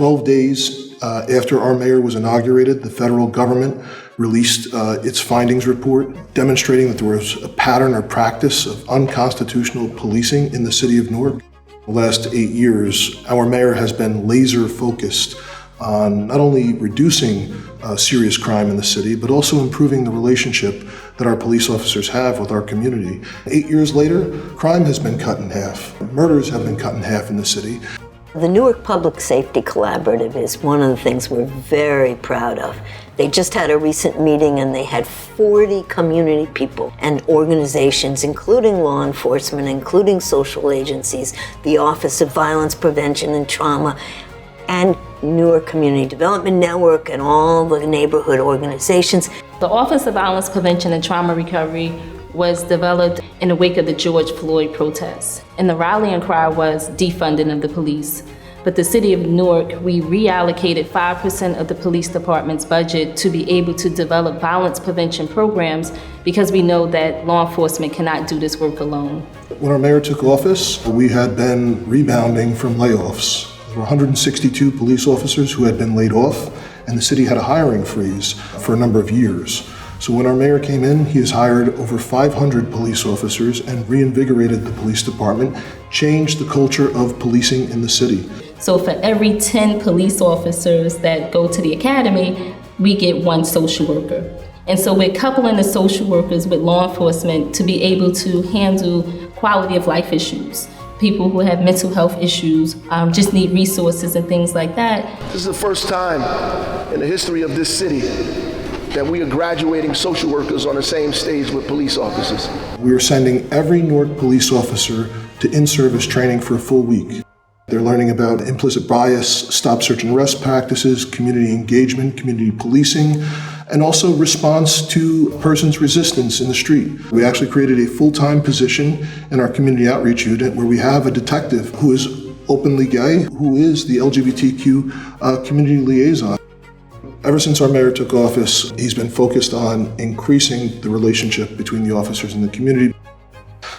12 days after our mayor was inaugurated, the federal government released its findings report demonstrating that there was a pattern or practice of unconstitutional policing in the city of Newark. The last 8 years, our mayor has been laser focused on not only reducing serious crime in the city, but also improving the relationship that our police officers have with our community. 8 years later, crime has been cut in half. Murders have been cut in half in the city. The Newark Public Safety Collaborative is one of the things we're very proud of. They just had a recent meeting and they had 40 community people and organizations, including law enforcement, including social agencies, the Office of Violence Prevention and Trauma, and Newark Community Development Network, and all the neighborhood organizations. The Office of Violence Prevention and Trauma Recovery was developed in the wake of the George Floyd protests. And the rallying cry was defunding of the police. But the city of Newark, we reallocated 5% of the police department's budget to be able to develop violence prevention programs because we know that law enforcement cannot do this work alone. When our mayor took office, we had been rebounding from layoffs. There were 162 police officers who had been laid off, and the city had a hiring freeze for a number of years. So when our mayor came in, he has hired over 500 police officers and reinvigorated the police department, changed the culture of policing in the city. So for every 10 police officers that go to the academy, we get one social worker. And so we're coupling the social workers with law enforcement to be able to handle quality of life issues. People who have mental health issues just need resources and things like that. This is the first time in the history of this city that we are graduating social workers on the same stage with police officers. We are sending every Newark police officer to in-service training for a full week. They're learning about implicit bias, stop, search, and arrest practices, community engagement, community policing, and also response to a person's resistance in the street. We actually created a full-time position in our community outreach unit where we have a detective who is openly gay, who is the LGBTQ community liaison. Ever since our mayor took office, he's been focused on increasing the relationship between the officers and the community.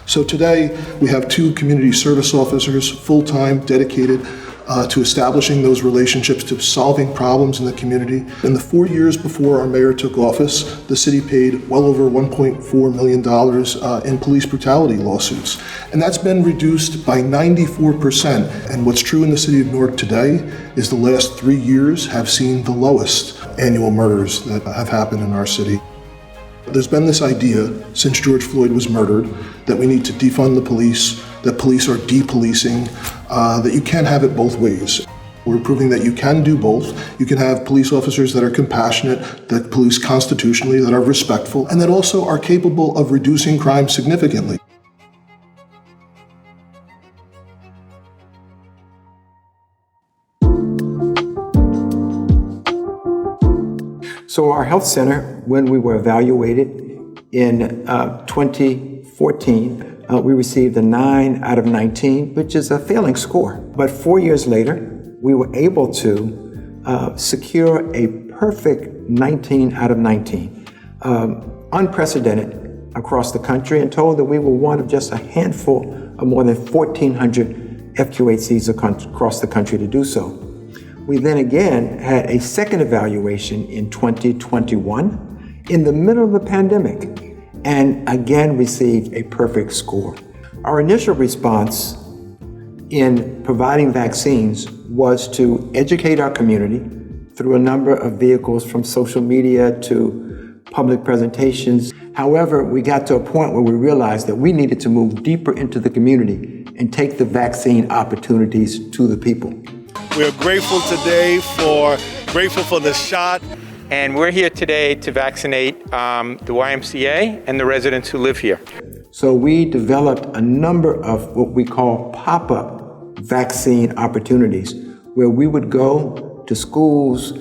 So today, we have 2 community service officers, full-time, dedicated to establishing those relationships, to solving problems in the community. In the 4 years before our mayor took office, the city paid well over $1.4 million in police brutality lawsuits. And that's been reduced by 94%. And what's true in the city of Newark today is the last 3 years have seen the lowest annual murders that have happened in our city. There's been this idea since George Floyd was murdered that we need to defund the police, that police are depolicing, that you can't have it both ways. We're proving that you can do both. You can have police officers that are compassionate, that police constitutionally, that are respectful, and that also are capable of reducing crime significantly. So our health center, when we were evaluated in 2014, we received a 9 out of 19, which is a failing score. But 4 years later, we were able to secure a perfect 19 out of 19, unprecedented across the country, and told that we were one of just a handful of more than 1,400 FQHCs across the country to do so. We then again had a second evaluation in 2021 in the middle of the pandemic, and again received a perfect score. Our initial response in providing vaccines was to educate our community through a number of vehicles, from social media to public presentations. However, we got to a point where we realized that we needed to move deeper into the community and take the vaccine opportunities to the people. We're grateful today grateful for the shot. And we're here today to vaccinate the YMCA and the residents who live here. So we developed a number of what we call pop-up vaccine opportunities, where we would go to schools,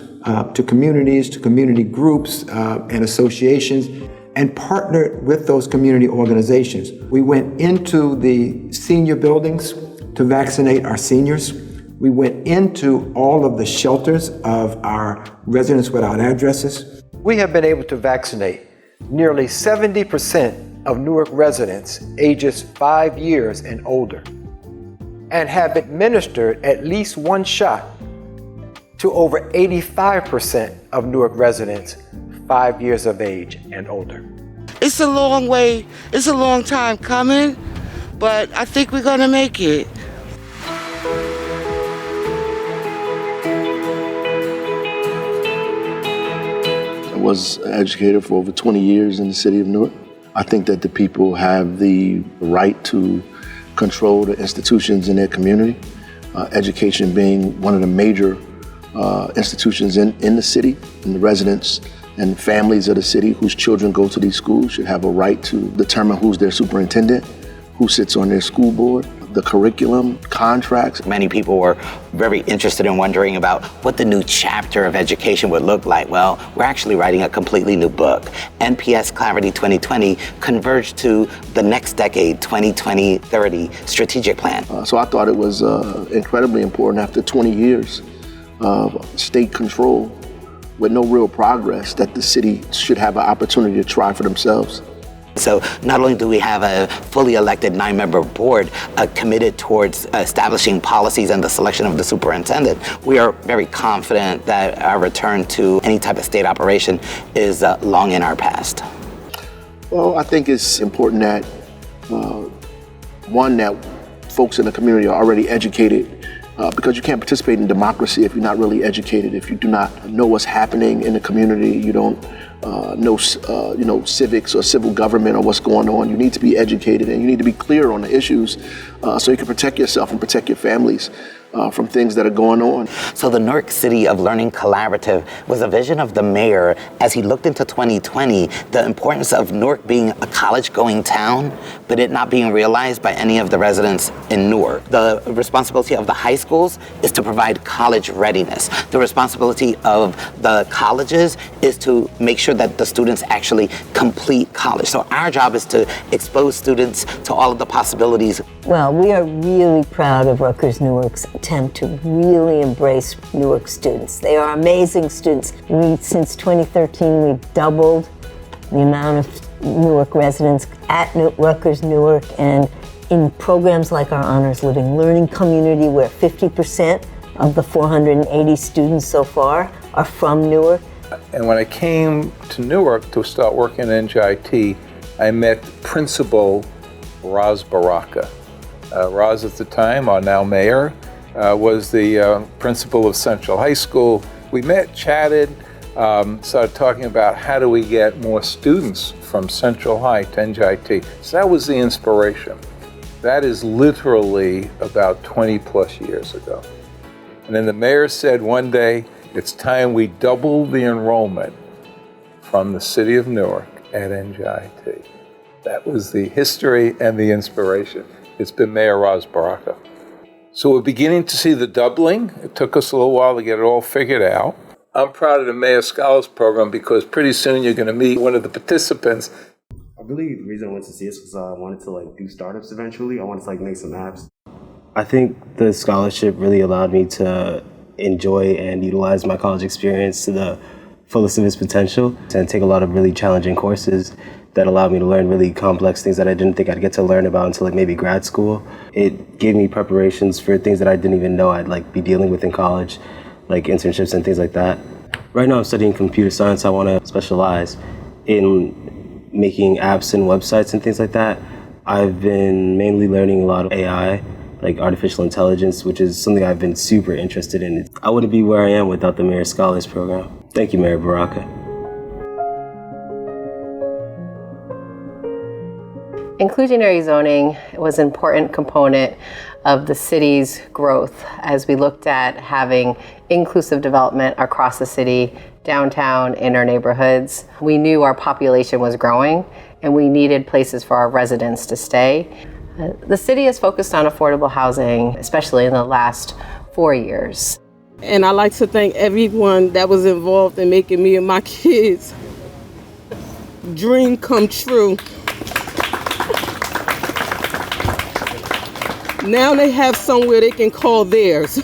to communities, to community groups and associations, and partner with those community organizations. We went into the senior buildings to vaccinate our seniors. We went into all of the shelters of our residents without addresses. We have been able to vaccinate nearly 70% of Newark residents ages 5 years and older, and have administered at least one shot to over 85% of Newark residents 5 years of age and older. It's a long way, it's a long time coming, but I think we're gonna make it. I was an educator for over 20 years in the city of Newark. I think that the people have the right to control the institutions in their community. Education being one of the major institutions in the city, and the residents and families of the city whose children go to these schools should have a right to determine who's their superintendent, who sits on their school board, the curriculum, contracts. Many people were very interested in wondering about what the new chapter of education would look like. Well, we're actually writing a completely new book. NPS Clarity 2020 converged to the next decade, 2020-30 strategic plan. So I thought it was incredibly important after 20 years of state control with no real progress that the city should have an opportunity to try for themselves. So not only do we have a fully elected 9-member board committed towards establishing policies and the selection of the superintendent, we are very confident that our return to any type of state operation is long in our past. Well, I think it's important that, one, that folks in the community are already educated, because you can't participate in democracy if you're not really educated. If you do not know what's happening in the community, you don't know civics or civil government or what's going on. You need to be educated, and you need to be clear on the issues so you can protect yourself and protect your families from things that are going on. So the Newark City of Learning Collaborative was a vision of the mayor as he looked into 2020, the importance of Newark being a college-going town, but it not being realized by any of the residents in Newark. The responsibility of the high schools is to provide college readiness. The responsibility of the colleges is to make sure that the students actually complete college. So our job is to expose students to all of the possibilities. Well, we are really proud of Rutgers Newark's attempt to really embrace Newark students. They are amazing students. Since 2013, we've doubled the amount of Newark residents at Rutgers Newark, and in programs like our Honors Living Learning community, where 50% of the 480 students so far are from Newark. And when I came to Newark to start working at NJIT, I met Principal Ras Baraka. Ras at the time, our now mayor, was the principal of Central High School. We met, chatted, started talking about how do we get more students from Central High to NJIT. So that was the inspiration. That is literally about 20 plus years ago. And then the mayor said one day, it's time we double the enrollment from the city of Newark at NJIT. That was the history and the inspiration. It's been Mayor Ras Baraka. So we're beginning to see the doubling. It took us a little while to get it all figured out. I'm proud of the Mayor Scholars Program because pretty soon you're going to meet one of the participants. I believe the reason I went to CS is because I wanted to do startups eventually. I wanted to make some apps. I think the scholarship really allowed me to enjoy and utilize my college experience to the fullest of its potential and take a lot of really challenging courses that allowed me to learn really complex things that I didn't think I'd get to learn about until maybe grad school. It gave me preparations for things that I didn't even know I'd be dealing with in college, like internships and things like that. Right now I'm studying computer science. I want to specialize in making apps and websites and things like that. I've been mainly learning a lot of AI, like artificial intelligence, which is something I've been super interested in. I wouldn't be where I am without the Mayor Scholars Program. Thank you, Mayor Baraka. Inclusionary zoning was an important component of the city's growth as we looked at having inclusive development across the city, downtown, in our neighborhoods. We knew our population was growing and we needed places for our residents to stay. The city has focused on affordable housing, especially in the last 4 years. And I'd like to thank everyone that was involved in making me and my kids' dream come true. Now they have somewhere they can call theirs.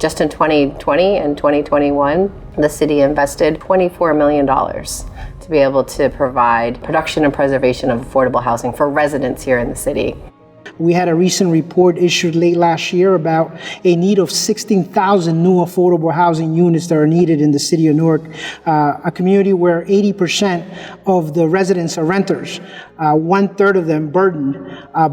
Just in 2020 and 2021, the city invested $24 million to be able to provide production and preservation of affordable housing for residents here in the city. We had a recent report issued late last year about a need of 16,000 new affordable housing units that are needed in the city of Newark, a community where 80% of the residents are renters, 1/3 of them burdened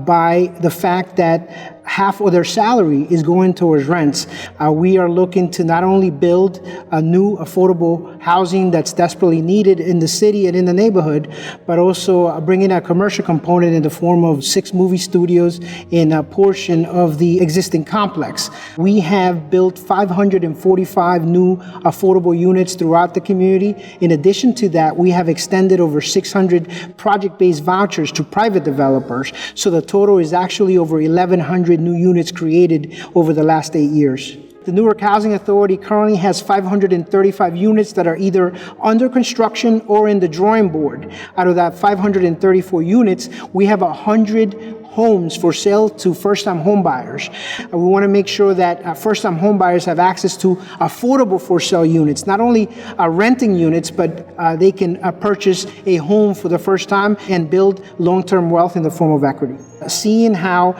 by the fact that half of their salary is going towards rents. We are looking to not only build a new affordable housing that's desperately needed in the city and in the neighborhood, but also bring in a commercial component in the form of 6 movie studios in a portion of the existing complex. We have built 545 new affordable units throughout the community. In addition to that, we have extended over 600 project-based vouchers to private developers. So the total is actually over 1,100 new units created over the last 8 years. The Newark Housing Authority currently has 535 units that are either under construction or in the drawing board. Out of that 534 units, we have 100 homes for sale to first-time home buyers. We want to make sure that first-time home buyers have access to affordable for-sale units, not only renting units, but they can purchase a home for the first time and build long-term wealth in the form of equity. Seeing how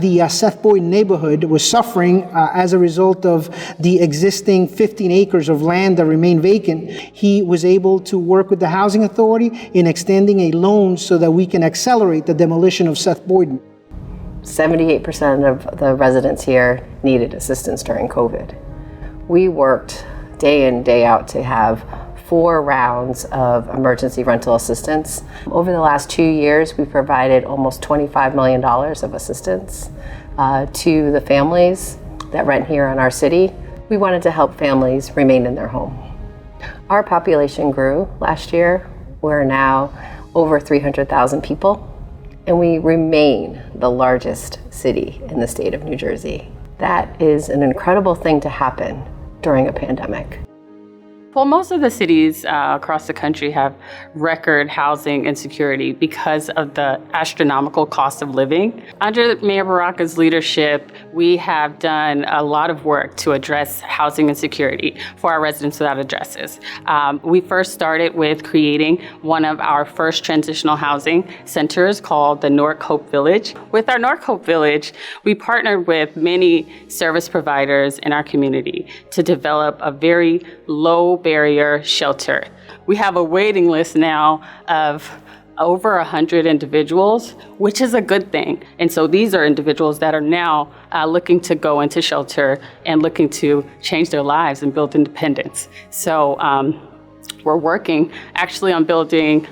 the Seth Boyd neighborhood was suffering as a result of the existing 15 acres of land that remained vacant, he was able to work with the Housing Authority in extending a loan so that we can accelerate the demolition of Seth Boyd. 78% of the residents here needed assistance during COVID. We worked day in, day out to have 4 rounds of emergency rental assistance. Over the last 2 years, we provided almost $25 million of assistance to the families that rent here in our city. We wanted to help families remain in their home. Our population grew last year. We're now over 300,000 people, and we remain the largest city in the state of New Jersey. That is an incredible thing to happen during a pandemic. Well, most of the cities across the country have record housing insecurity because of the astronomical cost of living. Under Mayor Baraka's leadership, we have done a lot of work to address housing insecurity for our residents without addresses. We first started with creating one of our first transitional housing centers called the Newark Hope Village. With our Newark Hope Village, we partnered with many service providers in our community to develop a very low barrier shelter. We have a waiting list now of over 100 individuals, which is a good thing. And so these are individuals that are now looking to go into shelter and looking to change their lives and build independence. So we're working actually on building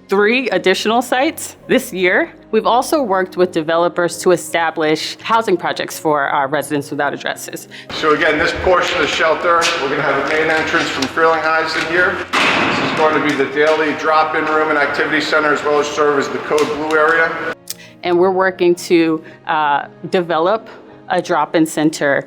3 additional sites this year. We've also worked with developers to establish housing projects for our residents without addresses. So again, this portion of the shelter, we're going to have a main entrance from Frelinghuysen in here. This is going to be the daily drop-in room and activity center, as well as serve as the Code Blue area. And we're working to develop a drop-in center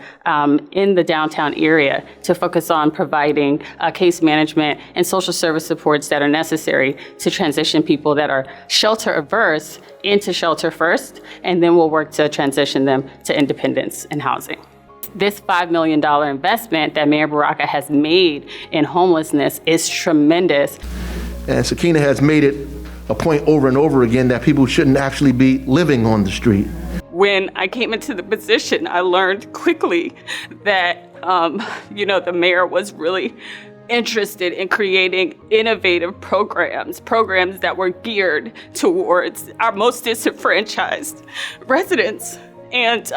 in the downtown area to focus on providing case management and social service supports that are necessary to transition people that are shelter averse into shelter first, and then we'll work to transition them to independence and housing. This $5 million investment that Mayor Baraka has made in homelessness is tremendous. And Sakinah has made it a point over and over again that people shouldn't actually be living on the street. When I came into the position, I learned quickly that, the mayor was really interested in creating innovative programs that were geared towards our most disenfranchised residents. And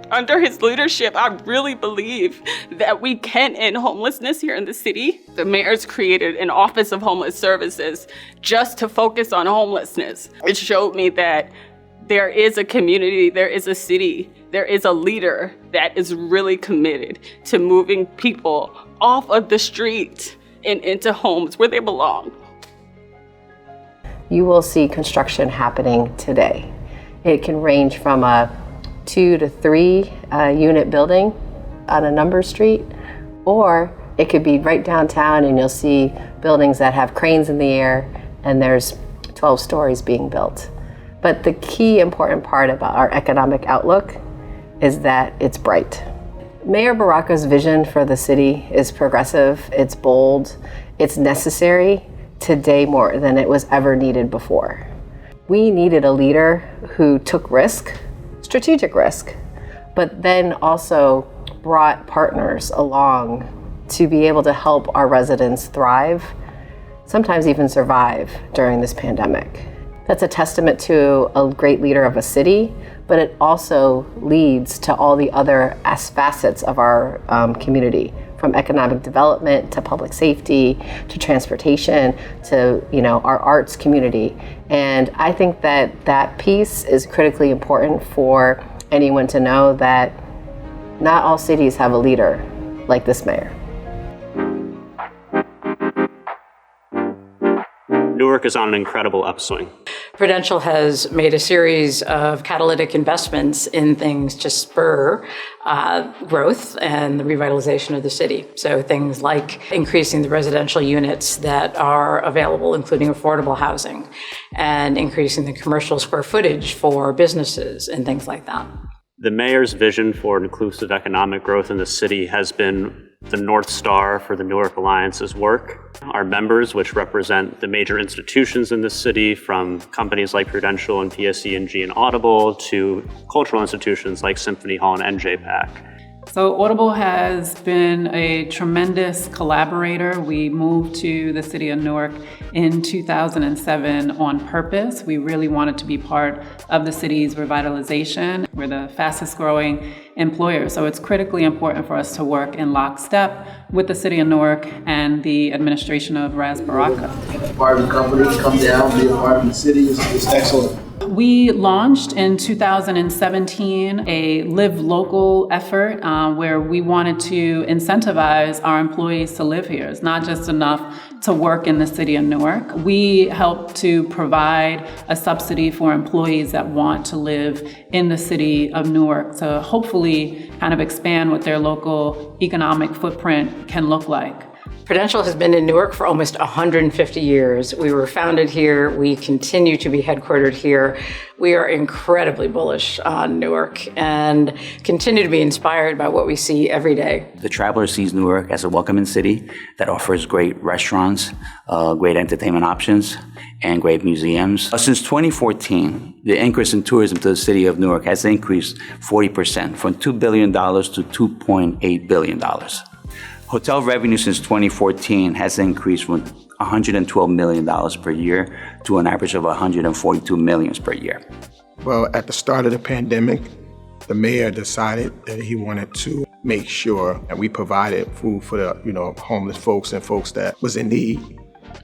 under his leadership, I really believe that we can end homelessness here in the city. The mayor's created an Office of Homeless Services just to focus on homelessness. It showed me that there is a community, there is a city, there is a leader that is really committed to moving people off of the street and into homes where they belong. You will see construction happening today. It can range from a 2 to 3 unit building on a number street, or it could be right downtown and you'll see buildings that have cranes in the air and there's 12 stories being built. But the key important part about our economic outlook is that it's bright. Mayor Baraka's vision for the city is progressive, it's bold, it's necessary today more than it was ever needed before. We needed a leader who took risk strategic risk, but then also brought partners along to be able to help our residents thrive, sometimes even survive during this pandemic. That's a testament to a great leader of a city, but it also leads to all the other facets of our community, from economic development to public safety to transportation to our arts community. And I think that that piece is critically important for anyone to know that not all cities have a leader like this mayor. Newark is on an incredible upswing. Prudential has made a series of catalytic investments in things to spur growth and the revitalization of the city. So things like increasing the residential units that are available, including affordable housing, and increasing the commercial square footage for businesses and things like that. The mayor's vision for inclusive economic growth in the city has been the North Star for the Newark Alliance's work. Our members, which represent the major institutions in the city, from companies like Prudential and PSE&G and Audible to cultural institutions like Symphony Hall and NJPAC. So Audible has been a tremendous collaborator. We moved to the city of Newark in 2007 on purpose. We really wanted to be part of the city's revitalization. We're the fastest growing employer, so it's critically important for us to work in lockstep with the city of Newark and the administration of Ras Baraka. Private companies come down, be a part of the city is excellent. We launched in 2017 a Live Local effort where we wanted to incentivize our employees to live here. It's not just enough to work in the city of Newark. We help to provide a subsidy for employees that want to live in the city of Newark to hopefully kind of expand what their local economic footprint can look like. Prudential has been in Newark for almost 150 years. We were founded here. We continue to be headquartered here. We are incredibly bullish on Newark and continue to be inspired by what we see every day. The traveler sees Newark as a welcoming city that offers great restaurants, great entertainment options, and great museums. Since 2014, the increase in tourism to the city of Newark has increased 40%, from $2 billion to $2.8 billion. Hotel revenue since 2014 has increased from $112 million per year to an average of $142 million per year. Well, at the start of the pandemic, the mayor decided that he wanted to make sure that we provided food for the homeless folks and folks that was in need.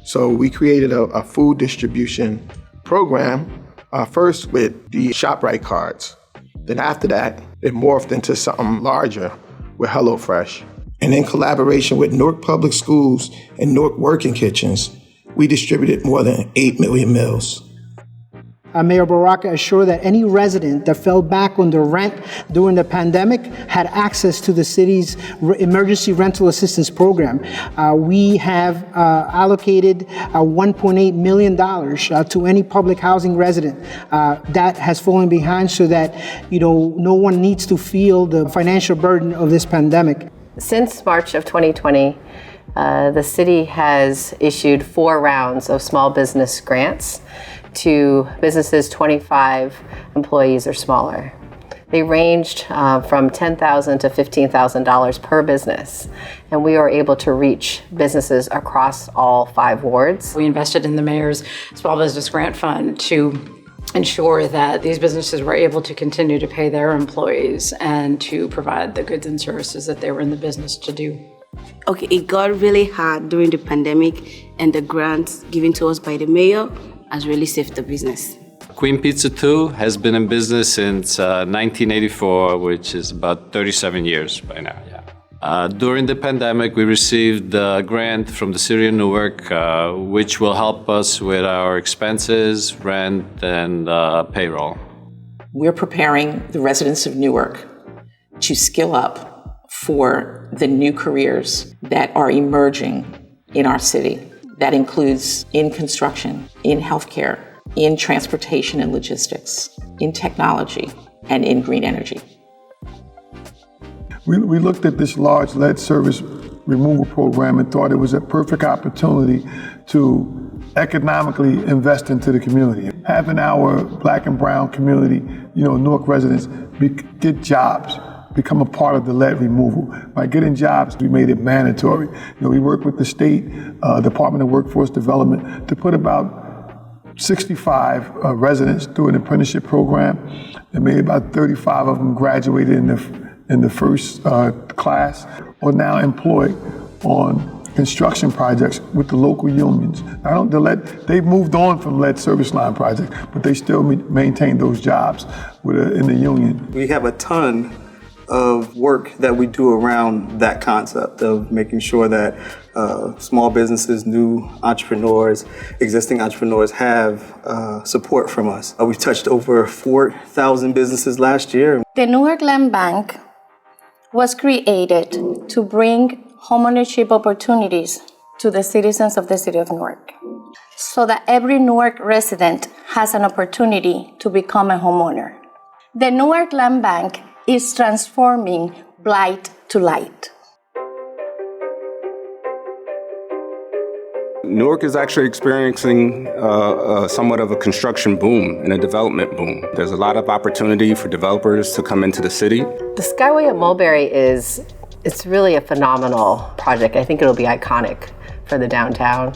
So we created a food distribution program, first with the ShopRite cards. Then after that, it morphed into something larger with HelloFresh. And in collaboration with Newark Public Schools and Newark Working Kitchens, we distributed more than 8 million meals. Mayor Baraka assured that any resident that fell back on their rent during the pandemic had access to the city's emergency rental assistance program. We have allocated $1.8 million to any public housing resident that has fallen behind, so that no one needs to feel the financial burden of this pandemic. Since March of 2020, the city has issued 4 rounds of small business grants to businesses 25 employees or smaller. They ranged from $10,000 to $15,000 per business, and we were able to reach businesses across all 5 wards. We invested in the mayor's small business grant fund to ensure that these businesses were able to continue to pay their employees and to provide the goods and services that they were in the business to do. Okay, it got really hard during the pandemic, and the grants given to us by the mayor has really saved the business. Queen Pizza 2 has been in business since 1984, which is about 37 years by now. During the pandemic, we received a grant from the city of Newark, which will help us with our expenses, rent, and payroll. We're preparing the residents of Newark to skill up for the new careers that are emerging in our city. That includes in construction, in healthcare, in transportation and logistics, in technology, and in green energy. We looked at this large lead service removal program and thought it was a perfect opportunity to economically invest into the community. Having our black and brown community, Newark residents get jobs, become a part of the lead removal. By getting jobs, we made it mandatory. We worked with the state Department of Workforce Development to put about 65 residents through an apprenticeship program, and maybe about 35 of them graduated in the first class, or now employed on construction projects with the local unions. They've moved on from lead service line projects, but they still maintain those jobs in the union. We have a ton of work that we do around that concept of making sure that small businesses, new entrepreneurs, existing entrepreneurs have support from us. We've touched over 4,000 businesses last year. The Newark Land Bank was created to bring homeownership opportunities to the citizens of the city of Newark, so that every Newark resident has an opportunity to become a homeowner. The Newark Land Bank is transforming blight to light. Newark is actually experiencing somewhat of a construction boom and a development boom. There's a lot of opportunity for developers to come into the city. The Skyway at Mulberry it's really a phenomenal project. I think it'll be iconic for the downtown.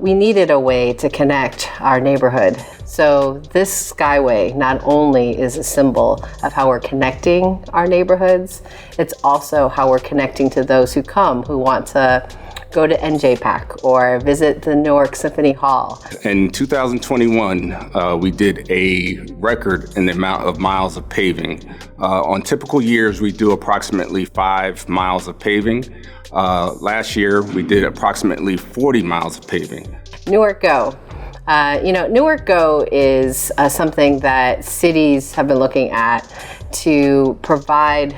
We needed a way to connect our neighborhood. So this Skyway not only is a symbol of how we're connecting our neighborhoods, it's also how we're connecting to those who come, who want to go to NJPAC or visit the Newark Symphony Hall. In 2021, we did a record in the amount of miles of paving. On typical years, we do approximately 5 miles of paving. Last year, we did approximately 40 miles of paving. Newark Go. Newark Go is something that cities have been looking at to provide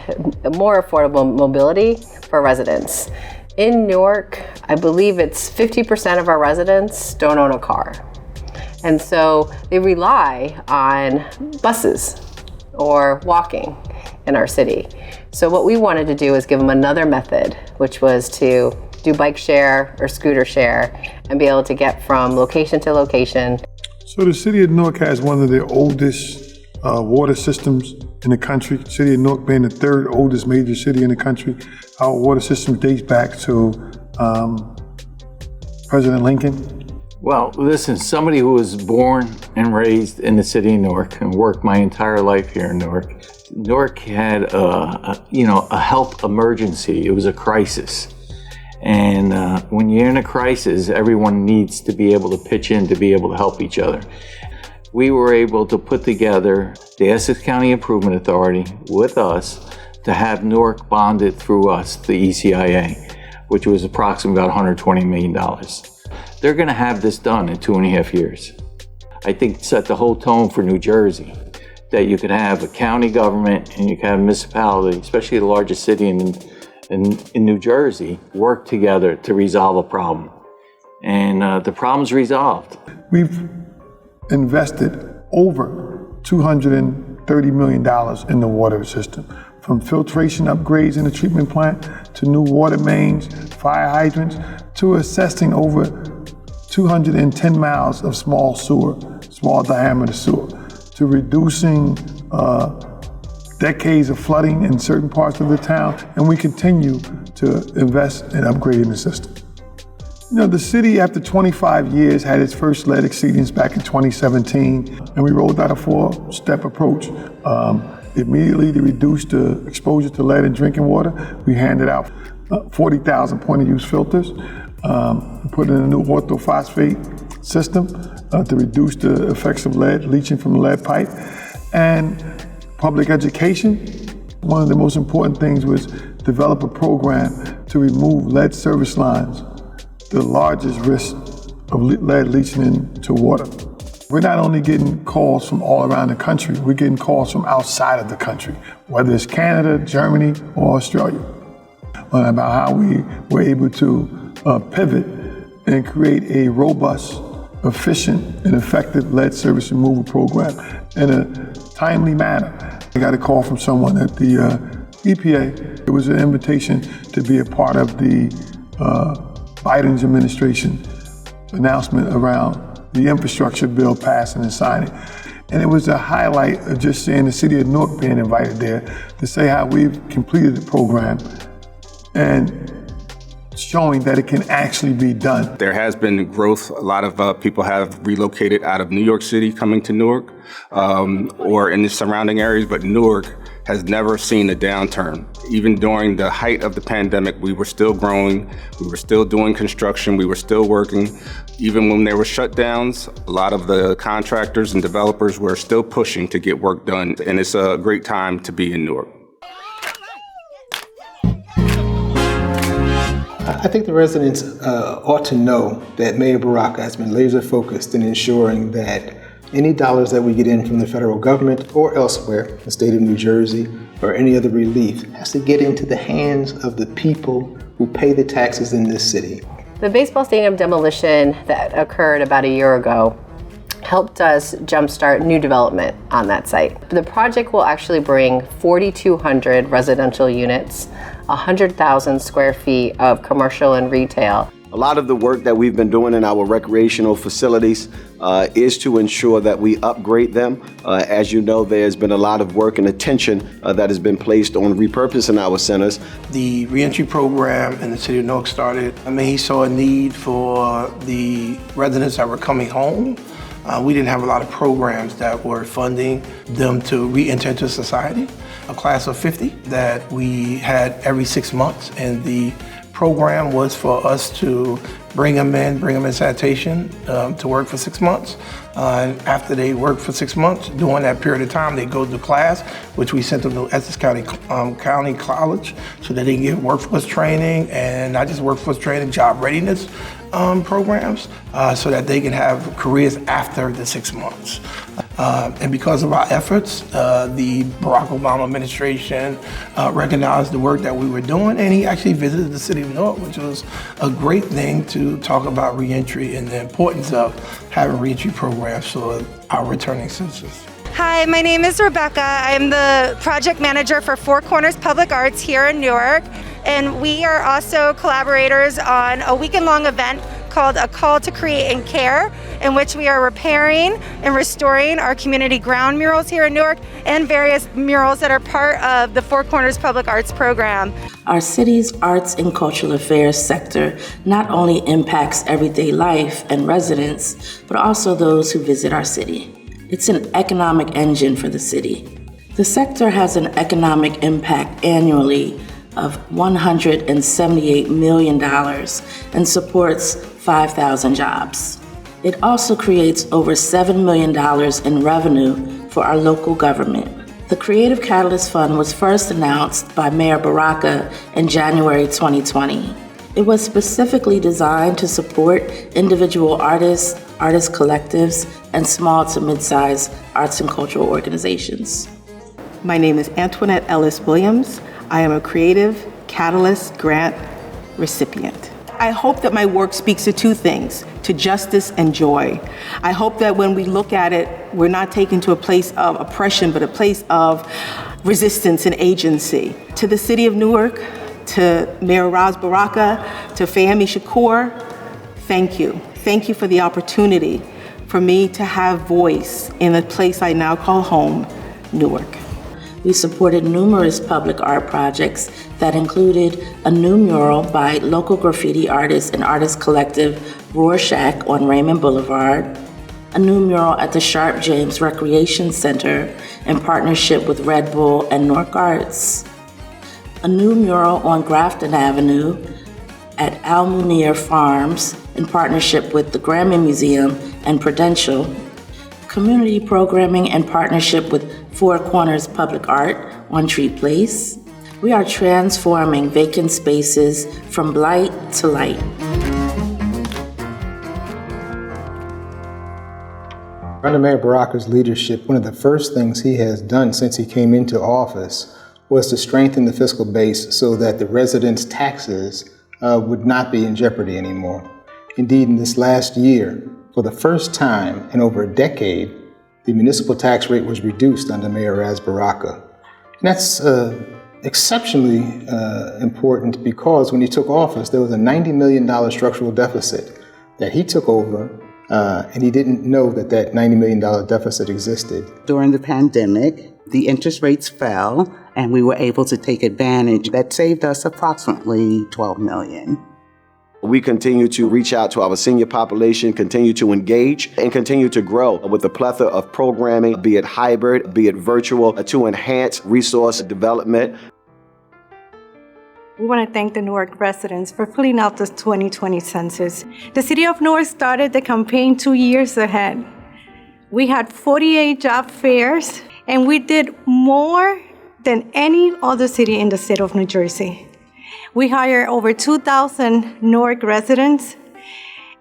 more affordable mobility for residents. In Newark, I believe it's 50% of our residents don't own a car. And so they rely on buses or walking in our city. So what we wanted to do is give them another method, which was to do bike share or scooter share and be able to get from location to location. So the city of Newark has one of the oldest water systems in the country. City of Newark being the third oldest major city in the country. Our water system dates back to President Lincoln. Well, listen, somebody who was born and raised in the city of Newark and worked my entire life here in Newark. Newark had a health emergency. It was a crisis. And when you're in a crisis, everyone needs to be able to pitch in to be able to help each other. We were able to put together the Essex County Improvement Authority with us to have Newark bonded through us, the ECIA, which was approximately about $120 million. They're going to have this done in 2.5 years. I think it set the whole tone for New Jersey, that you could have a county government and you could have a municipality, especially the largest city in New Jersey, work together to resolve a problem. And the problem's resolved. We've invested over $230 million in the water system, from filtration upgrades in the treatment plant to new water mains, fire hydrants, to assessing over 210 miles of small diameter sewer, to reducing decades of flooding in certain parts of the town, and we continue to invest in upgrading the system. The city, after 25 years, had its first lead exceedance back in 2017, and we rolled out a 4-step approach. Immediately to reduce the exposure to lead in drinking water, we handed out 40,000 point-of-use filters. We put in a new orthophosphate system to reduce the effects of lead leaching from the lead pipe. And public education, one of the most important things was develop a program to remove lead service lines, the largest risk of lead leaching into water. We're not only getting calls from all around the country, we're getting calls from outside of the country, whether it's Canada, Germany, or Australia, about how we were able to pivot and create a robust, efficient, and effective lead service removal program in a timely manner. I got a call from someone at the EPA. It was an invitation to be a part of the Biden's administration announcement around the infrastructure bill passing and signing. And it was a highlight of just seeing the city of Newark being invited there to say how we've completed the program and showing that it can actually be done. There has been growth. A lot of people have relocated out of New York City coming to Newark or in the surrounding areas, but Newark has never seen a downturn. Even during the height of the pandemic, we were still growing, we were still doing construction, we were still working. Even when there were shutdowns, a lot of the contractors and developers were still pushing to get work done, and it's a great time to be in Newark. I think the residents ought to know that Mayor Baraka has been laser focused in ensuring that any dollars that we get in from the federal government or elsewhere, the state of New Jersey, or any other relief, has to get into the hands of the people who pay the taxes in this city. The baseball stadium demolition that occurred about a year ago helped us jumpstart new development on that site. The project will actually bring 4,200 residential units, 100,000 square feet of commercial and retail. A lot of the work that we've been doing in our recreational facilities is to ensure that we upgrade them. As you know, there's been a lot of work and attention that has been placed on repurposing our centers. The reentry program in the city of Newark started. He saw a need for the residents that were coming home. We didn't have a lot of programs that were funding them to re-enter into society. A class of 50 that we had every 6 months, and the program was for us to bring them in sanitation to work for 6 months. And after they worked for 6 months, during that period of time, they go to class, which we sent them to Essex County College so that they can get workforce training, and not just workforce training, job readiness programs, so that they can have careers after the 6 months. And because of our efforts, the Barack Obama administration recognized the work that we were doing, and he actually visited the city of Newark, which was a great thing to talk about reentry and the importance of having reentry programs for our returning citizens. Hi, my name is Rebecca. I'm the project manager for Four Corners Public Arts here in Newark, and we are also collaborators on a weekend-long event called A Call to Create and Care, in which we are repairing and restoring our community ground murals here in Newark and various murals that are part of the Four Corners Public Arts program. Our city's arts and cultural affairs sector not only impacts everyday life and residents, but also those who visit our city. It's an economic engine for the city. The sector has an economic impact annually of $178 million and supports 5,000 jobs. It also creates over $7 million in revenue for our local government. The Creative Catalyst Fund was first announced by Mayor Baraka in January 2020. It was specifically designed to support individual artists, artist collectives, and small to mid-sized arts and cultural organizations. My name is Antoinette Ellis-Williams. I am a Creative Catalyst Grant recipient. I hope that my work speaks to two things, to justice and joy. I hope that when we look at it, we're not taken to a place of oppression, but a place of resistance and agency. To the city of Newark, to Mayor Ras Baraka, to Fahmi Shakur, thank you. Thank you for the opportunity for me to have voice in the place I now call home, Newark. We supported numerous public art projects that included a new mural by local graffiti artist and artist collective Rorschach on Raymond Boulevard, a new mural at the Sharp James Recreation Center in partnership with Red Bull and Newark Arts, a new mural on Grafton Avenue at Al Munir Farms in partnership with the Grammy Museum and Prudential, community programming in partnership with Four Corners Public Art on Tree Place. We are transforming vacant spaces from blight to light. Under Mayor Baraka's leadership, one of the first things he has done since he came into office was to strengthen the fiscal base so that the residents' taxes would not be in jeopardy anymore. Indeed, in this last year, for the first time in over a decade, the municipal tax rate was reduced under Mayor Ras Baraka. And that's exceptionally important because when he took office, there was a $90 million structural deficit that he took over, and he didn't know that that $90 million deficit existed. During the pandemic, the interest rates fell, and we were able to take advantage. That saved us approximately $12 million. We continue to reach out to our senior population, continue to engage, and continue to grow with a plethora of programming, be it hybrid, be it virtual, to enhance resource development. We want to thank the Newark residents for filling out the 2020 census. The City of Newark started the campaign 2 years ahead. We had 48 job fairs, and we did more than any other city in the state of New Jersey. We hired over 2,000 Newark residents,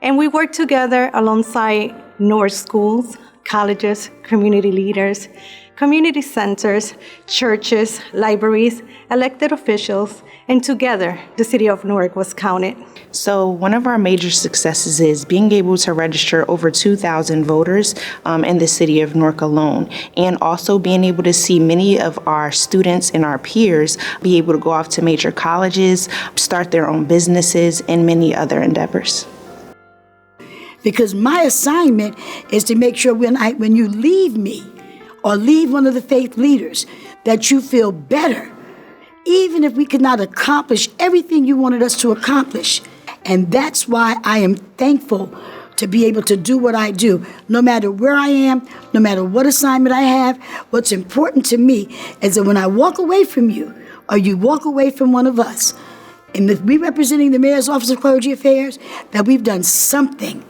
and we work together alongside Newark schools, colleges, community leaders, community centers, churches, libraries, elected officials, and together, the City of Newark was counted. So one of our major successes is being able to register over 2,000 voters in the City of Newark alone, and also being able to see many of our students and our peers be able to go off to major colleges, start their own businesses, and many other endeavors. Because my assignment is to make sure when you leave me or leave one of the faith leaders, that you feel better, even if we could not accomplish everything you wanted us to accomplish. And that's why I am thankful to be able to do what I do. No matter where I am, no matter what assignment I have, what's important to me is that when I walk away from you, or you walk away from one of us, and if we representing the Mayor's Office of Clergy Affairs, that we've done something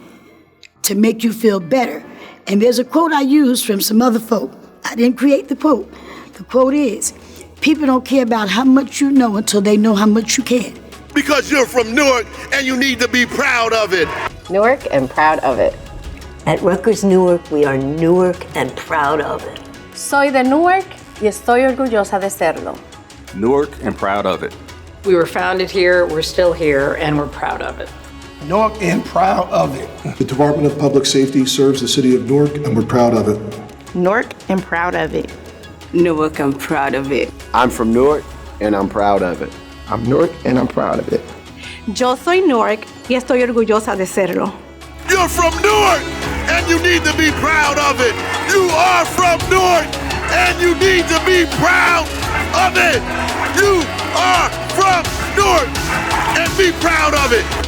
to make you feel better. And there's a quote I use from some other folk. I didn't create the quote. The quote is, people don't care about how much you know until they know how much you care. Because you're from Newark and you need to be proud of it. Newark and proud of it. At Rutgers Newark, we are Newark and proud of it. Soy de Newark y estoy orgullosa de serlo. Newark and proud of it. We were founded here, we're still here, and we're proud of it. Newark and proud of it. The Department of Public Safety serves the City of Newark, and we're proud of it. Newark and proud of it. Newark, I'm proud of it. I'm from Newark, and I'm proud of it. I'm Newark, and I'm proud of it. Yo soy Newark y estoy orgullosa de serlo. You're from Newark, and you need to be proud of it. You are from Newark, and you need to be proud of it. You are from Newark, and be proud of it.